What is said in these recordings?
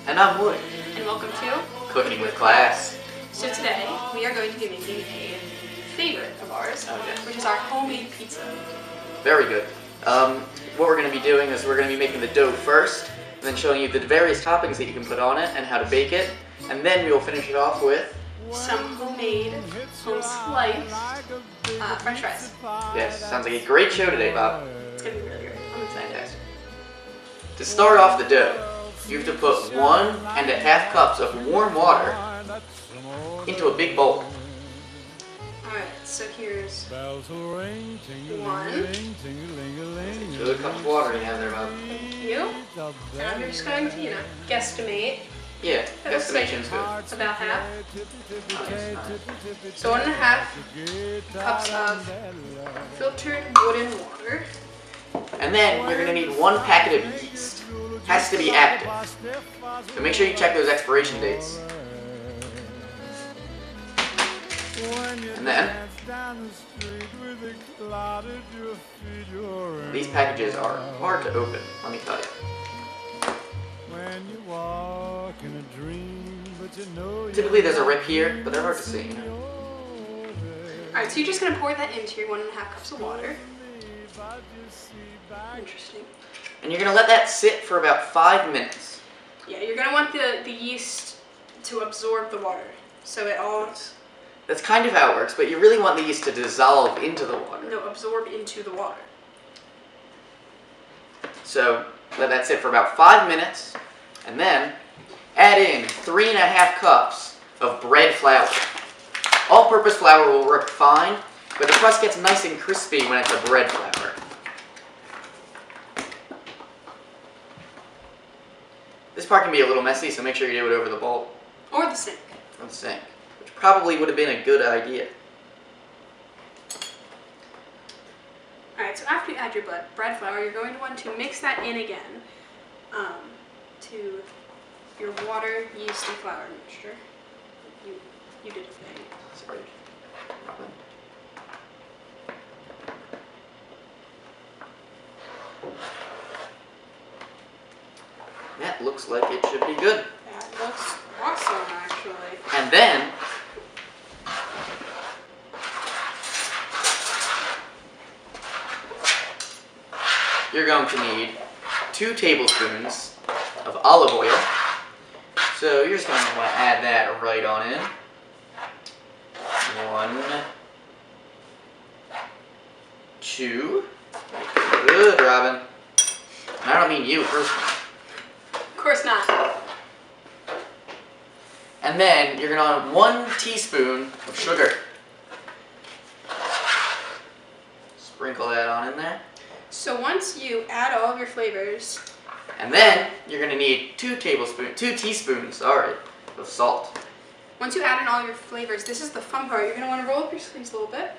And I'm Woodin. And welcome to Cooking with Class. So today we are going to be making a favorite of ours, which is our homemade pizza. Very good. What we're going to be doing is we're going to be making the dough first, and then showing you the various toppings that you can put on it and how to bake it, and then we will finish it off with some homemade, home-sliced French fries. Yes, sounds like a great show today, Bob. It's going to be really great. I'm excited. Fantastic. To start off the dough, you have to put 1.5 cups of warm water into a big bowl. Alright, so here's 1. Good cup of water you have there, Bob. Thank you. And I'm just going to, guesstimate. Yeah, guesstimation's good. About half. Nice. So 1.5 cups of filtered Woodin water. And then you're going to need 1 packet of yeast. Has to be active. So make sure you check those expiration dates. And then these packages are hard to open, let me tell you. Typically there's a rip here, but they're hard to see. Alright, so you're just going to pour that into your 1.5 cups of water. Interesting. And you're going to let that sit for about 5 minutes. Yeah, you're going to want the yeast to absorb the water. So it all... That's kind of how it works, but you really want the yeast to dissolve into the water. No, absorb into the water. So let that sit for about 5 minutes, and then add in 3.5 cups of bread flour. All-purpose flour will work fine, but the crust gets nice and crispy when it's a bread flour. This part can be a little messy, so make sure you do it over the bowl. Or the sink. Or the sink, which probably would have been a good idea. Alright, so after you add your bread flour, you're going to want to mix that in again to your water, yeast, and flour mixture. You did a thing. Sorry. That looks like it should be good. That looks awesome, actually. And then you're going to need 2 tablespoons of olive oil. So you're just going to want to add that right on in. 1, 2. Good, Robin. And I don't mean you personally. Of course not. And then you're going to want 1 teaspoon of sugar. Sprinkle that on in there. So once you add all of your flavors, and then you're going to need 2 teaspoons of salt. Once you add in all your flavors, this is the fun part. You're going to want to roll up your sleeves a little bit.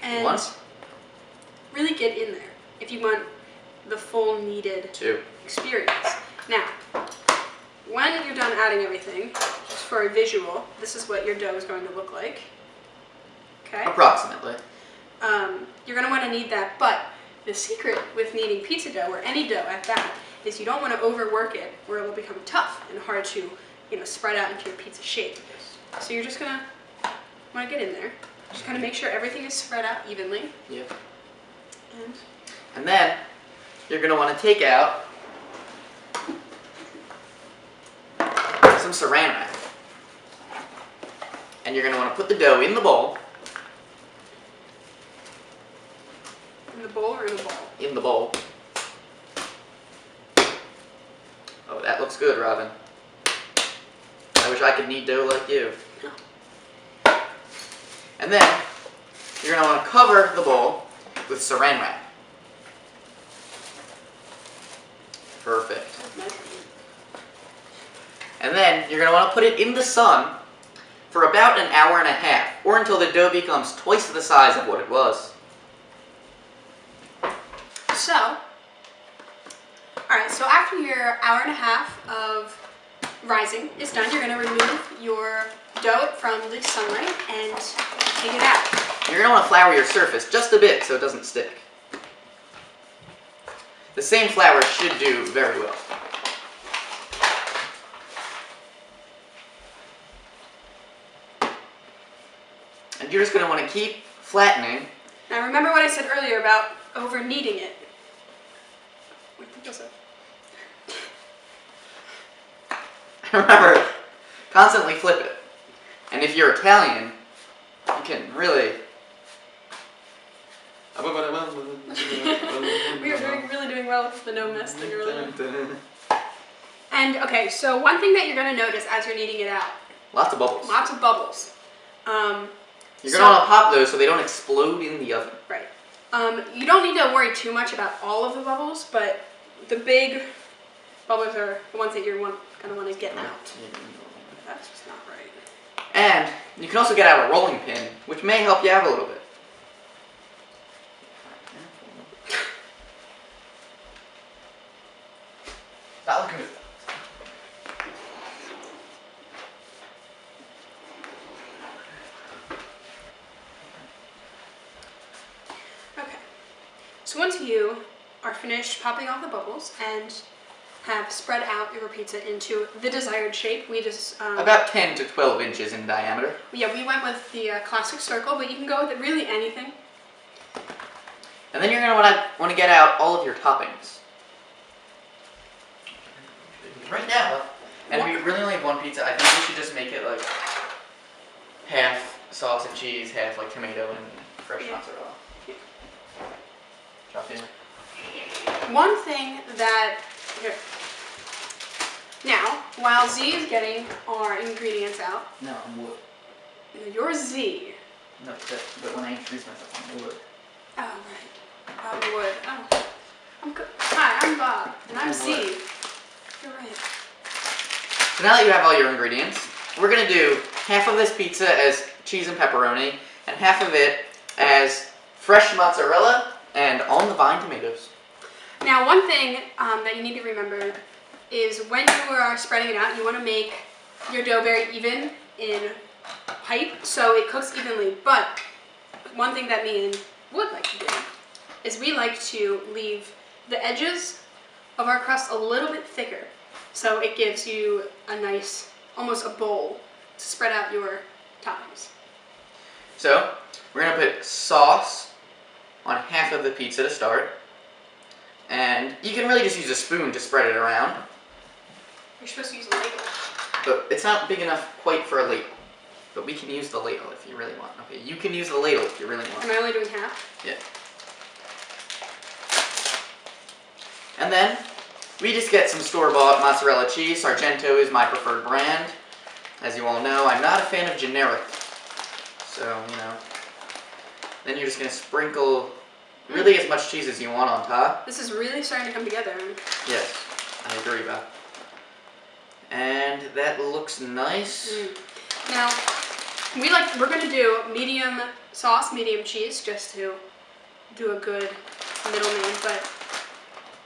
And really get in there if you want the full needed experience. Now, when you're done adding everything, just for a visual, this is what your dough is going to look like. Okay? Approximately. You're going to want to knead that, but the secret with kneading pizza dough, or any dough at that, is you don't want to overwork it where it will become tough and hard to, spread out into your pizza shape. So you're just going to want to get in there. Just kind of make sure everything is spread out evenly. Yep. And then you're going to want to take out some saran wrap. And you're going to want to put the dough in the bowl. In the bowl or in the bowl? In the bowl. Oh, that looks good, Robin. I wish I could knead dough like you. And then you're going to want to cover the bowl with saran wrap. Perfect. And then you're going to want to put it in the sun for about 1.5 hours, or until the dough becomes twice the size of what it was. So, alright, so after your 1.5 hours of rising is done, you're going to remove your dough from the sunlight and take it out. You're going to want to flour your surface just a bit so it doesn't stick. The same flour should do very well. you're just going to want to keep flattening. Now remember what I said earlier about over kneading it. Remember, constantly flip it. And if you're Italian, you can really... We are really doing well with the no mess thing earlier. And okay, so one thing that you're going to notice as you're kneading it out. Lots of bubbles. Lots of bubbles. You're going to want to pop those so they don't explode in the oven. Right. You don't need to worry too much about all of the bubbles, but the big bubbles are the ones that you're going to want to get out. That's just not right. And you can also get out a rolling pin, which may help you out a little bit. Not looking good. Okay. So once you are finished popping off the bubbles and have spread out your pizza into the desired shape, we just... about 10 to 12 inches in diameter. Yeah, we went with the classic circle, but you can go with really anything. And then you're going to want to get out all of your toppings. Right now, and we really only have one pizza, I think we should just make it like half sauce and cheese, half like tomato and fresh mozzarella. Yeah. Drop in. One thing that... Here. Now, while Z is getting our ingredients out... No, I'm Wood. You're Z. No, but when I introduce myself, I'm Wood. Oh, right. I'm Wood. Oh. I'm good. Hi, I'm Bob, and I'm Z. Wood. You're right. So now that you have all your ingredients, we're going to do half of this pizza as cheese and pepperoni, and half of it as fresh mozzarella and on-the-vine tomatoes. Now, one thing that you need to remember is when you are spreading it out, you want to make your dough very even in height so it cooks evenly. But one thing that me and Wood like to do is we like to leave the edges of our crust a little bit thicker, so it gives you a nice, almost a bowl to spread out your toppings. So, we're going to put sauce on half of the pizza to start, and you can really just use a spoon to spread it around. You're supposed to use a ladle. But it's not big enough quite for a ladle. But we can use the ladle if you really want. Okay, you can use the ladle if you really want. Am I only doing half? Yeah. And then, we just get some store-bought mozzarella cheese. Sargento is my preferred brand. As you all know, I'm not a fan of generic. So, you know. Then you're just going to sprinkle really as much cheese as you want on top. This is really starting to come together. Yes, I agree, Bob. And that looks nice. Now, we're going to do medium sauce, medium cheese, just to do a good middleman, but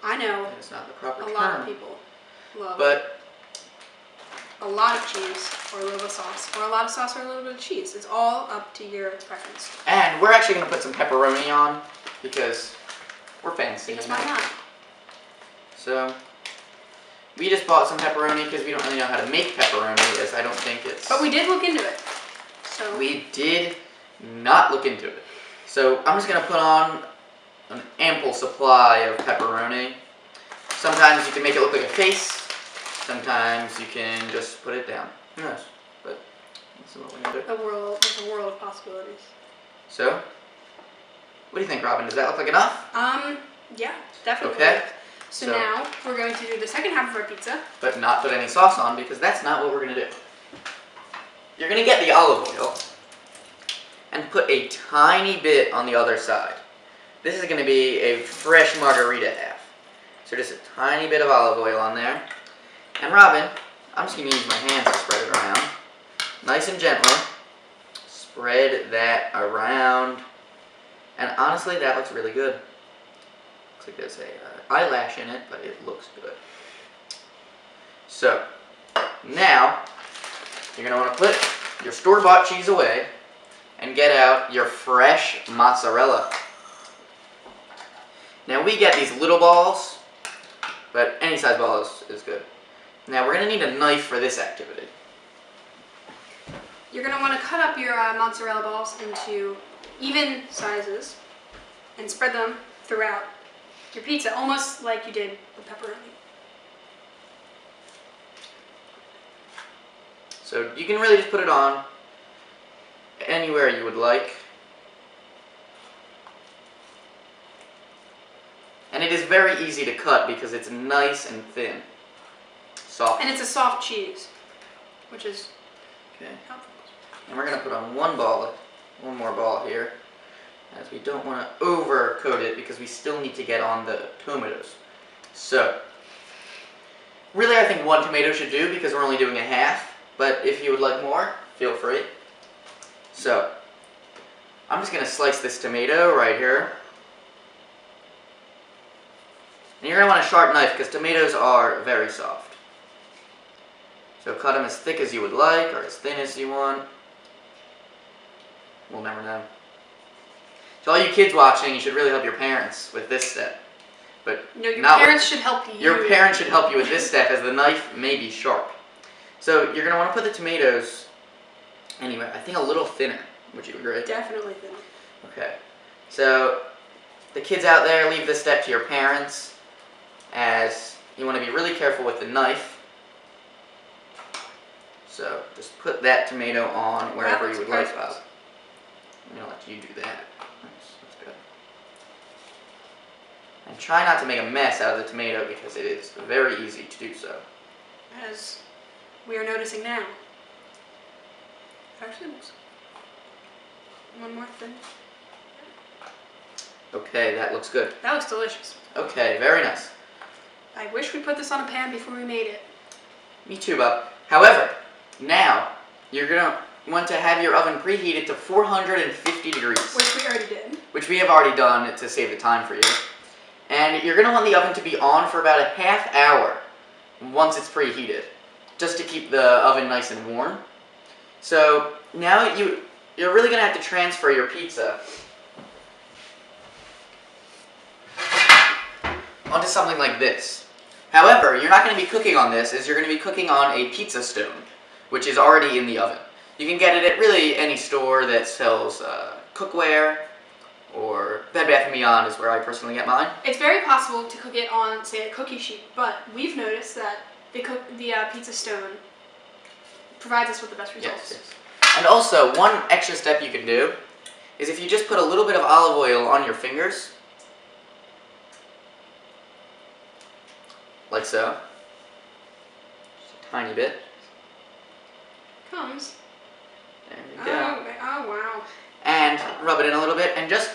I know It's not the proper a term. lot of people love But a lot of cheese or a little bit of sauce, or a lot of sauce or a little bit of cheese. It's all up to your preference. and we're actually going to put some pepperoni on because we're fancy. Because you know? why not? So we just bought some pepperoni because we don't really know how to make pepperoni, as I don't think it's... But we did look into it. So We did not look into it. So I'm just going to put on an ample supply of pepperoni. Sometimes you can make it look like a face. Sometimes you can just put it down. Who knows? But this is what we're going to do. there's a world of possibilities. So, what do you think, Robin? Does that look like enough? Yeah, definitely. Okay. So So- now we're going to do the second half of our pizza. But not put any sauce on, because that's not what we're going to do. You're going to get the olive oil and put a tiny bit on the other side. This is going to be a fresh margarita half. So just a tiny bit of olive oil on there. And Robin, I'm just going to use my hands to spread it around. Nice and gently. Spread that around. And honestly, that looks really good. Looks like there's a eyelash in it, but it looks good. So, now, you're going to want to put your store-bought cheese away and get out your fresh mozzarella. Now, we get these little balls, but any size ball is good. Now, we're going to need a knife for this activity. you're going to want to cut up your mozzarella balls into even sizes and spread them throughout your pizza, almost like you did with pepperoni. So you can really just put it on anywhere you would like. And it is very easy to cut because it's nice and thin. Soft. And it's a soft cheese, which is Okay. helpful. And we're going to put on one more ball here, as we don't want to overcoat it because we still need to get on the tomatoes. So, really I think one tomato should do because we're only doing a half, but if you would like more, feel free. So, I'm just going to slice this tomato right here. And you're going to want a sharp knife because tomatoes are very soft. So cut them as thick as you would like or as thin as you want. We'll never know. To all you kids watching, you should really help your parents with this step. But no, your parents should help you. Your parents should help you with this step as the knife may be sharp. So you're going to want to put the tomatoes anywhere. I think a little thinner. Would you agree? Definitely thinner. Okay. So the kids out there, leave this step to your parents as you want to be really careful with the knife. So just put that tomato on wherever you would like. I'm going to let you do that. Nice. That's good. And try not to make a mess out of the tomato because it is very easy to do so. As we are noticing now. Actually, one more thing. Okay, that looks good. That looks delicious. Okay, very nice. I wish we put this on a pan before we made it. Me too, Bob. However, now you're going to want to have your oven preheated to 450 degrees. Which we already did. Which we have already done to save the time for you. And you're going to want the oven to be on for about a half hour once it's preheated, just to keep the oven nice and warm. So now you're really going to have to transfer your pizza onto something like this. However, you're not going to be cooking on this, as you're going to be cooking on a pizza stone, which is already in the oven. You can get it at really any store that sells cookware, or Bed Bath & Beyond is where I personally get mine. It's very possible to cook it on, say, a cookie sheet, but we've noticed that the pizza stone provides us with the best results. Yes, yes. And also, one extra step you can do is if you just put a little bit of olive oil on your fingers, like so, just a tiny bit. Comes. There you go. Oh, wow. And rub it in a little bit and just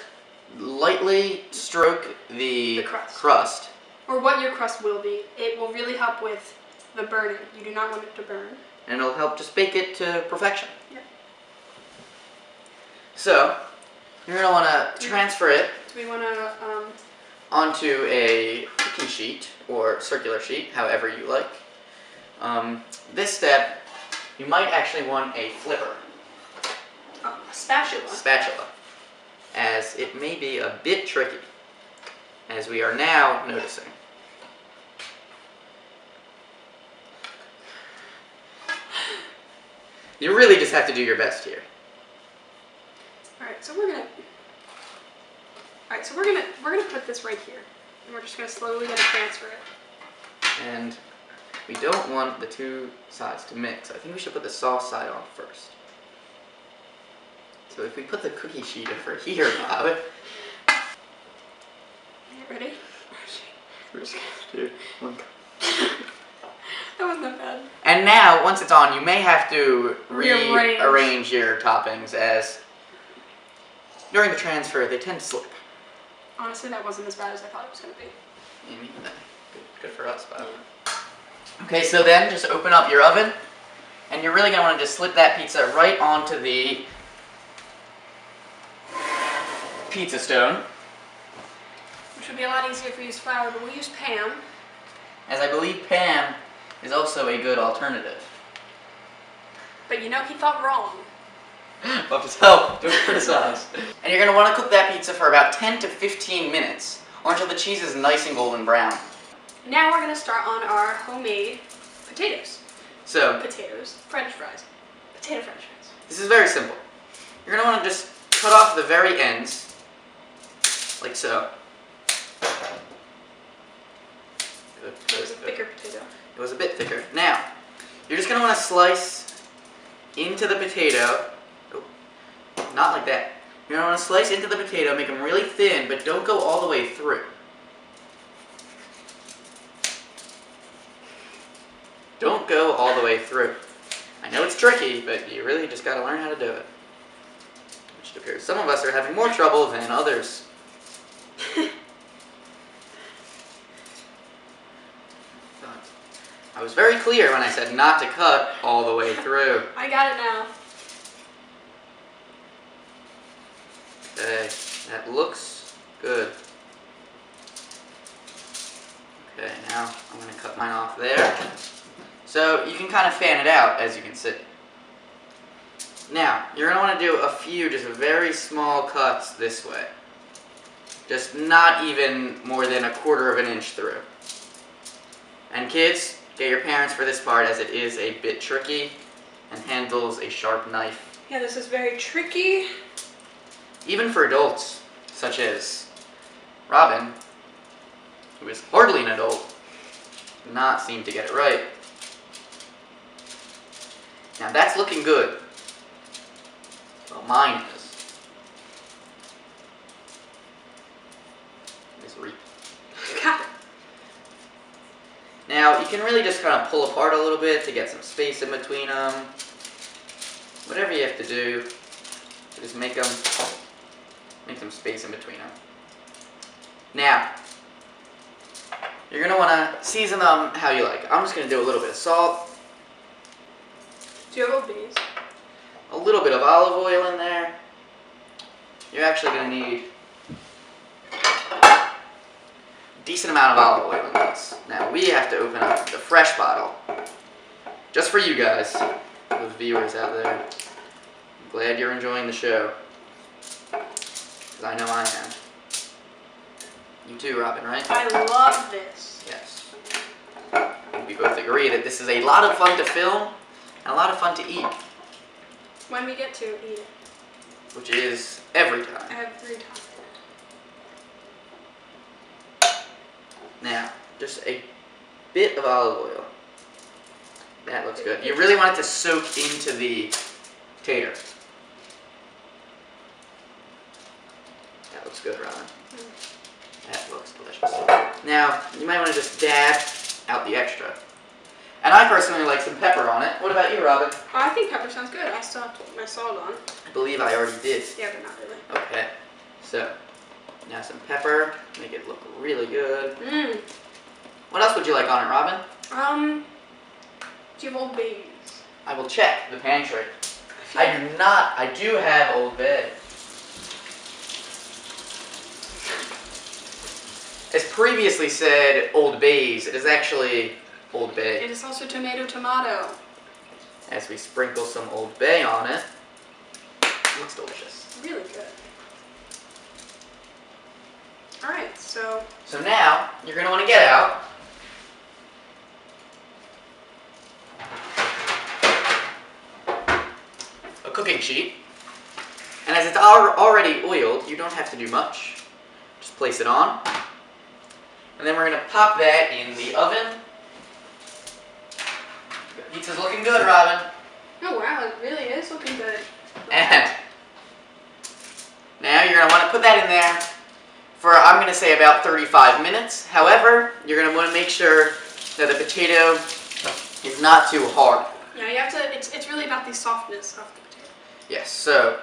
lightly stroke the crust. Or what your crust will be. It will really help with the burning. You do not want it to burn. And it'll help just bake it to perfection. Yep. So, you're going to want to transfer it Do we want to onto a cookie sheet or circular sheet, however you like. This step, you might actually want a flipper. a spatula. Spatula, as it may be a bit tricky, as we are now noticing. You really just have to do your best here. Alright, so we're gonna put this right here. And we're just gonna slowly transfer it. And we don't want the two sides to mix. I think we should put the sauce side on first. So if we put the cookie sheet over here, Bob. Ready? 3, 2, 1. That wasn't that bad. And now, once it's on, you may have to Rearrange. rearrange your toppings, as during the transfer they tend to slip. Honestly, that wasn't as bad as I thought it was going to be. Yeah, good for us, Bob. Okay, so then just open up your oven, and you're really going to want to just slip that pizza right onto the pizza stone. Which would be a lot easier if we used flour, but we'll use Pam. As I believe Pam is also a good alternative. But you know, he thought wrong. But just help, don't criticize. And you're going to want to cook that pizza for about 10 to 15 minutes, or until the cheese is nice and golden brown. Now we're going to start on our homemade potatoes. So, Potatoes. French fries. Potato French fries. This is very simple. You're going to want to just cut off the very ends, like so. Good, It was a thicker potato. It was a bit thicker. Now, you're just going to want to slice into the potato. Oh, not like that. You're going to want to slice into the potato, make them really thin, but don't go all the way through. Don't go all the way through. I know it's tricky, but you really just got to learn how to do it. Which it appears some of us are having more trouble than others. I was very clear when I said not to cut all the way through. I got it now. Okay, that looks good. Okay, now I'm going to cut mine off there. So you can kind of fan it out, as you can see. Now, you're going to want to do a few just very small cuts this way. Just not even more than 1/4 of an inch through. And kids, get your parents for this part, as it is a bit tricky and handles a sharp knife. Yeah, this is very tricky. Even for adults, such as Robin, who is hardly an adult, did not seem to get it right. Now that's looking good. Well, mine is. Got it. Now you can really just kind of pull apart a little bit to get some space in between them. Whatever you have to do, just make some space in between them. Now, you're going to want to season them how you like. I'm just going to do a little bit of salt. Do you have obese? A little bit of olive oil in there. You're actually going to need a decent amount of olive oil in this. Now we have to open up the fresh bottle. Just for you guys, those viewers out there. I'm glad you're enjoying the show. Because I know I am. You too, Robin, right? I love this. Yes. I think we both agree that this is a lot of fun to film and a lot of fun to eat. When we get to eat it. Which is every time. Every time. Now, just a bit of olive oil. That looks good. You really want it to soak into the tater. That looks good, Robin. That looks delicious. Now, you might want to just dab out the extra. And I personally like some pepper on it. What about you, Robin? Oh, I think pepper sounds good. I still have to put my salt on. I believe I already did. Yeah, but not really. Okay. So, now some pepper. Make it look really good. Mmm. What else would you like on it, Robin? Do you have Old Bay's? I will check the pantry. I do not. I do have Old Bay. As previously said, Old Bay's. It is actually Old Bay. It is also tomato. As we sprinkle some Old Bay on it. It looks delicious. Really good. Alright, so now, you're going to want to get out a cooking sheet. And as it's already oiled, you don't have to do much. Just place it on. And then we're going to pop that in the oven. The pizza's looking good, Robin. oh wow, it really is looking good. And now you're going to want to put that in there for, I'm going to say, about 35 minutes. However, you're going to want to make sure that the potato is not too hard. Yeah, you have to. It's really about the softness of the potato. Yes, so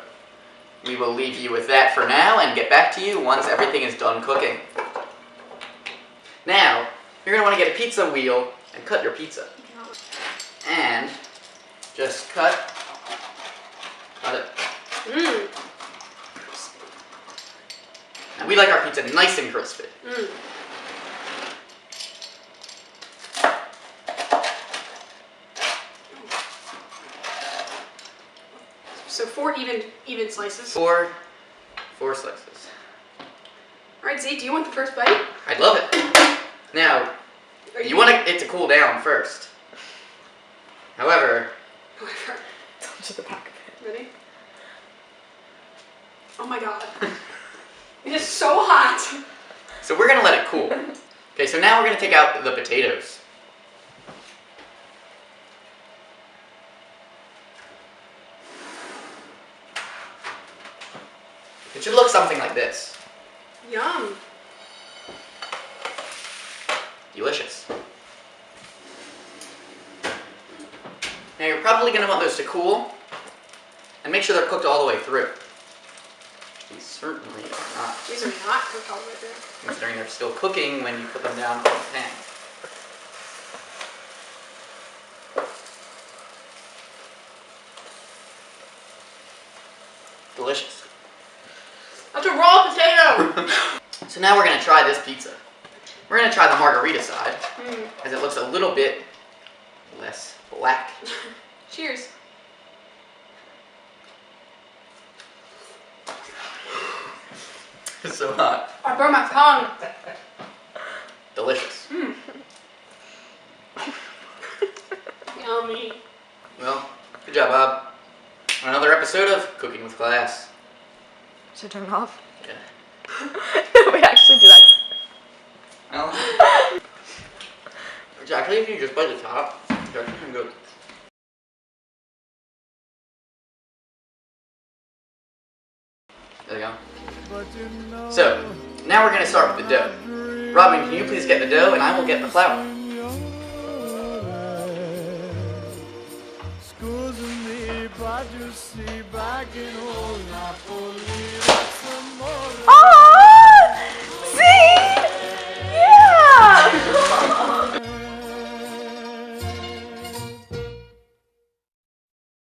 we will leave you with that for now and get back to you once everything is done cooking. Now, you're going to want to get a pizza wheel and cut your pizza. And just cut it. Mmm. And we like our pizza nice and crispy. Mmm. So 4 even slices. Four slices. Alright, Z, do you want the first bite? I'd love it. Now, you want it to cool down first. However, However, To the back of it. Ready? Oh my god. It is so hot. So we're gonna let it cool. Okay, so now we're gonna take out the potatoes. It should look something like this. Yum. Delicious. Now you're probably going to want those to cool, and make sure they're cooked all the way through. These certainly are not. These are not cooked all the way through. Considering they're still cooking when you put them down on the pan. Delicious. That's a raw potato! So now we're going to try this pizza. We're going to try the margarita side, Mm. as it looks a little bit less black. Cheers. It's so hot. I burned my tongue. Delicious. Mm. Yummy. Well, good job, Bob. Another episode of Cooking with Class. Should I turn it off? Yeah. No, we actually do that. Well, it's actually, if you just bite the top, it's actually good. There you go. So, now we're going to start with the dough. Robin, can you please get the dough and I will get the flour? Oh!